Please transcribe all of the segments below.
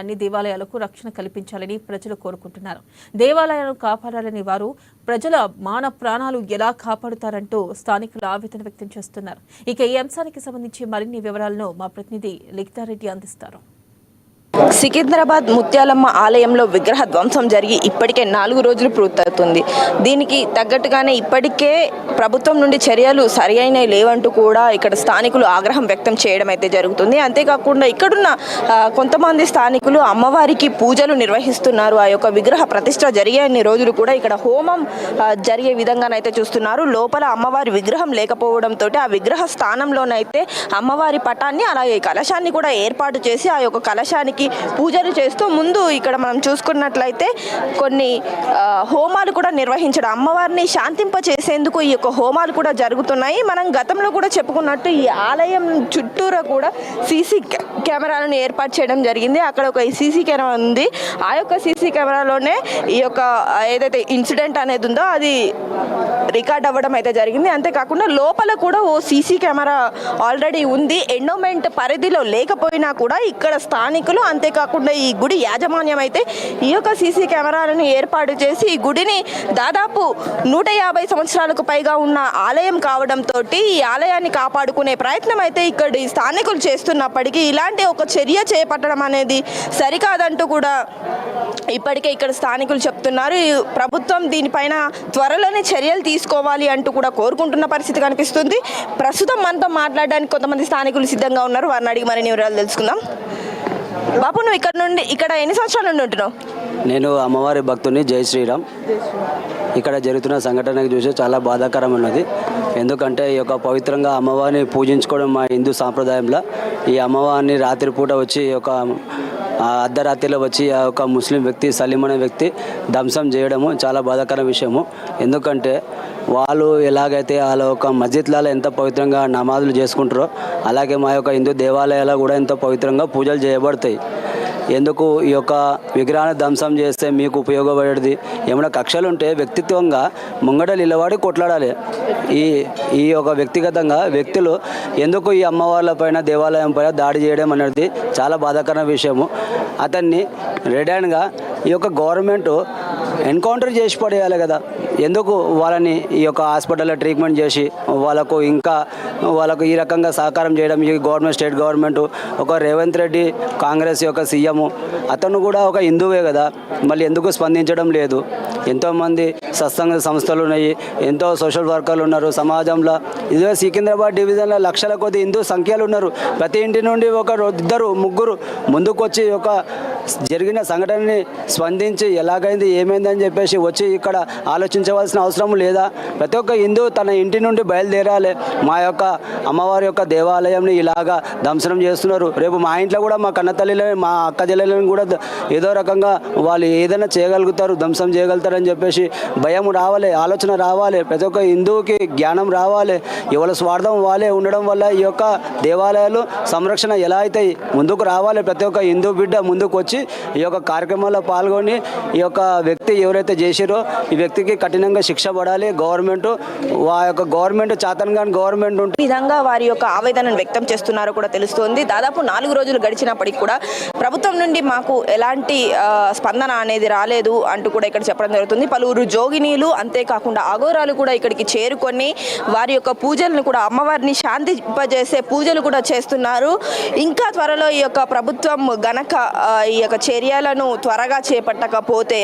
అన్ని దేవాలయాలకు రక్షణ కల్పించాలని ప్రజలు కోరుకుంటున్నారు. దేవాలయాలను కాపాడాలని వారు ప్రజల మాన ప్రాణాలు ఎలా కాపాడుతారంటూ స్థానికులు ఆవేదన వ్యక్తం చేస్తున్నారు. ఇక ఈ అంశానికి సంబంధించి మరిన్ని వివరాలను మా ప్రతినిధి లిఖితారెడ్డి అందిస్తారు. సికింద్రాబాద్ ముత్యాలమ్మ ఆలయంలో విగ్రహ ధ్వంసం జరిగి ఇప్పటికే 4 రోజులు పూర్తవుతుంది. దీనికి తగ్గట్టుగానే ఇప్పటికే ప్రభుత్వం నుండి చర్యలు సరైన లేవంటూ కూడా ఇక్కడ స్థానికులు ఆగ్రహం వ్యక్తం చేయడం అయితే జరుగుతుంది. అంతేకాకుండా ఇక్కడున్న కొంతమంది స్థానికులు అమ్మవారికి పూజలు నిర్వహిస్తున్నారు. ఆ యొక్క విగ్రహ ప్రతిష్ట జరిగే అన్ని రోజులు కూడా ఇక్కడ హోమం జరిగే విధంగానైతే చూస్తున్నారు. లోపల అమ్మవారి విగ్రహం లేకపోవడంతో ఆ విగ్రహ స్థానంలోనైతే అమ్మవారి పటాన్ని అలాగే కలశాన్ని కూడా ఏర్పాటు చేసి ఆ యొక్క కలశానికి పూజలు చేస్తూ ముందు ఇక్కడ మనం చూసుకున్నట్లయితే కొన్ని హోమాలు కూడా నిర్వహించడం, అమ్మవారిని శాంతింప చేసేందుకు ఈ యొక్క హోమాలు కూడా జరుగుతున్నాయి. మనం గతంలో కూడా చెప్పుకున్నట్టు ఈ ఆలయం చుట్టూరా కూడా సీసీ కెమెరాలను ఏర్పాటు చేయడం జరిగింది. అక్కడ ఒక సీసీ కెమెరా ఉంది. ఆ యొక్క సీసీ కెమెరాలోనే ఈ యొక్క ఏదైతే ఇన్సిడెంట్ అనేది ఉందో అది రికార్డ్ అవ్వడం అయితే జరిగింది. అంతేకాకుండా లోపల కూడా ఓ సీసీ కెమెరా ఆల్రెడీ ఉంది. ఎండోమెంట్ పరిధిలో లేకపోయినా కూడా ఇక్కడ స్థానికులు అంతేకాకుండా ఈ గుడి యాజమాన్యం అయితే ఈ యొక్క సీసీ కెమెరాలను ఏర్పాటు చేసి ఈ గుడిని దాదాపు 150 సంవత్సరాలకు పైగా ఉన్న ఆలయం కావడంతో ఈ ఆలయాన్ని కాపాడుకునే ప్రయత్నం అయితే ఇక్కడ స్థానికులు చేస్తున్నప్పటికీ ఇలాంటి ఒక చర్య చేపట్టడం అనేది సరికాదంటూ కూడా ఇప్పటికే ఇక్కడ స్థానికులు చెప్తున్నారు. ప్రభుత్వం దీనిపైన త్వరలోనే చర్యలు తీసుకోవాలి అంటూ కూడా కోరుకుంటున్న పరిస్థితి కనిపిస్తుంది. ప్రస్తుతం మనతో మాట్లాడడానికి కొంతమంది స్థానికులు సిద్ధంగా ఉన్నారు. వారిని అడిగి మరిన్ని వివరాలు తెలుసుకుందాం. బాబు, నువ్వు ఇక్కడ ఎన్ని సంవత్సరాల నుండి ఉంటున్నావు? నేను అమ్మవారి భక్తుని జై శ్రీరామ్. ఇక్కడ జరుగుతున్న సంఘటనకు చూసి చాలా బాధాకరం ఉన్నది. ఎందుకంటే ఈ యొక్క పవిత్రంగా అమ్మవారిని పూజించుకోవడం మా హిందూ సాంప్రదాయంలో ఈ అమ్మవారిని రాత్రిపూట వచ్చి ఒక అర్ధరాత్రిలో వచ్చి ఆ యొక్క ముస్లిం వ్యక్తి సలీం అనే వ్యక్తి ధ్వంసం చేయడము చాలా బాధాకర విషయము. ఎందుకంటే వాళ్ళు ఎలాగైతే వాళ్ళ యొక్క మస్జిద్లలో ఎంత పవిత్రంగా నమాజులు చేసుకుంటారో అలాగే మా యొక్క హిందూ దేవాలయాలు కూడా ఎంతో పవిత్రంగా పూజలు చేయబడతాయి. ఎందుకు ఈ యొక్క విగ్రహాన్ని ధ్వంసం చేస్తే మీకు ఉపయోగపడేది ఏమైనా కక్షలు ఉంటే వ్యక్తిత్వంగా ముంగట నిలబడి కొట్లాడాలి. ఈ యొక్క వ్యక్తిగతంగా వ్యక్తులు ఎందుకు ఈ అమ్మవార్ల పైన దేవాలయం పైన దాడి చేయడం అనేది చాలా బాధాకరమైన విషయము. అతన్ని రెడ్ హ్యాండ్గా ఈ యొక్క గవర్నమెంట్ ఎన్కౌంటర్ చేసి పడేయాలి కదా. ఎందుకు వాళ్ళని ఈ యొక్క హాస్పిటల్లో ట్రీట్మెంట్ చేసి వాళ్ళకు ఈ రకంగా సహకారం చేయడం ఈ గవర్నమెంట్ స్టేట్ గవర్నమెంట్ ఒక రేవంత్ రెడ్డి కాంగ్రెస్ యొక్క సీఎం అతను కూడా ఒక హిందువే కదా, మళ్ళీ ఎందుకు స్పందించడం లేదు? ఎంతోమంది సత్సంగ సంస్థలు ఉన్నాయి, ఎంతో సోషల్ వర్కర్లు ఉన్నారు సమాజంలో. ఇదే సికింద్రాబాద్ డివిజన్లో లక్షల కొద్ది హిందూ సంఖ్యలు ఉన్నారు. ప్రతి ఇంటి నుండి ఇద్దరు ముగ్గురు ముందుకు వచ్చి ఒక జరిగిన సంఘటనని స్పందించి ఎలాగైంది ఏమైందని చెప్పేసి వచ్చి ఇక్కడ ఆలోచించవలసిన అవసరం లేదా? ప్రతి ఒక్క హిందూ తన ఇంటి నుండి బయలుదేరాలి. మా యొక్క అమ్మవారి యొక్క దేవాలయంని ఇలాగా ధ్వంసనం చేస్తున్నారు. రేపు మా ఇంట్లో కూడా మా కన్నతల్లిని మా అక్క చెల్లెలను కూడా ఏదో రకంగా వాళ్ళు ఏదైనా చేయగలుగుతారు, ధ్వంసం చేయగలుగుతారని చెప్పేసి భయం రావాలి, ఆలోచన రావాలి. ప్రతి ఒక్క హిందువుకి జ్ఞానం రావాలి. ఎవరి స్వార్థం వాళ్ళే ఉండడం వల్ల ఈ యొక్క దేవాలయాలు సంరక్షణ ఎలా అవుతాయి? ముందుకు రావాలి. ప్రతి ఒక్క హిందూ బిడ్డ ముందుకు వచ్చి ఈ యొక్క కార్యక్రమాల్లో పాల్గొని ఈ యొక్క వ్యక్తి ఎవరైతే చేసిరో ఈ వ్యక్తికి కఠినంగా శిక్ష పడాలి. గవర్నమెంట్ చాతన్గాన్ గవర్నమెంట్ ఉంటుంది విధంగా వారి యొక్క ఆవేదనను వ్యక్తం చేస్తున్నారో కూడా తెలుస్తోంది. దాదాపు 4 రోజులు గడిచినప్పటికీ కూడా ప్రభుత్వం నుండి మాకు ఎలాంటి స్పందన అనేది రాలేదు అంటూ కూడా ఇక్కడ చెప్పడం జరుగుతుంది. పలువురు జోగినీలు అంతేకాకుండా అఘోరాలు కూడా ఇక్కడికి చేరుకొని వారి యొక్క పూజలను కూడా అమ్మవారిని శాంతింపజేసే పూజలు కూడా చేస్తున్నారు. ఇంకా త్వరలో ఈ యొక్క ప్రభుత్వం గనక ఈ యొక్క చర్యలను త్వరగా చేపట్టకపోతే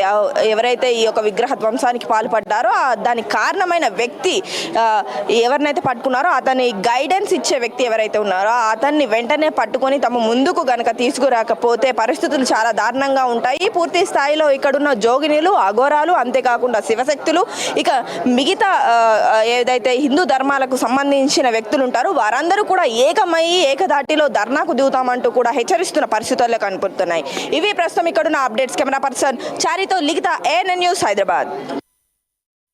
ఎవరైతే ఈ యొక్క విగ్రహ ధ్వంసానికి పాల్పడ్డారో దానికి కారణమైన వ్యక్తి ఎవరినైతే పట్టుకున్నారో అతని గైడెన్స్ ఇచ్చే వ్యక్తి ఎవరైతే ఉన్నారో అతన్ని వెంటనే పట్టుకొని తమ ముందుకు గనక తీసుకురాకపోతే పరిస్థితులు చాలా దారుణంగా ఉంటాయి. పూర్తి స్థాయిలో ఇక్కడున్న జోగినీలు అఘోరాలు అంతేకాకుండా శివశక్తులు ఇక మిగతా ఏదైతే హిందూ ధర్మాలకు సంబంధించిన వ్యక్తులు ఉంటారో వారందరూ కూడా ఏకమయ్యి ఏకదాటిలో ధర్నాకు దిగుతామంటూ కూడా హెచ్చరిస్తున్న పరిస్థితుల్లో కనపడుతున్నాయి. ఇవి ప్రస్తుతం ఇక్కడున్న అప్డేట్స్. కెమెరా పర్సన్ చారితో లిఖిత, ANN న్యూస్, హైదరాబాద్.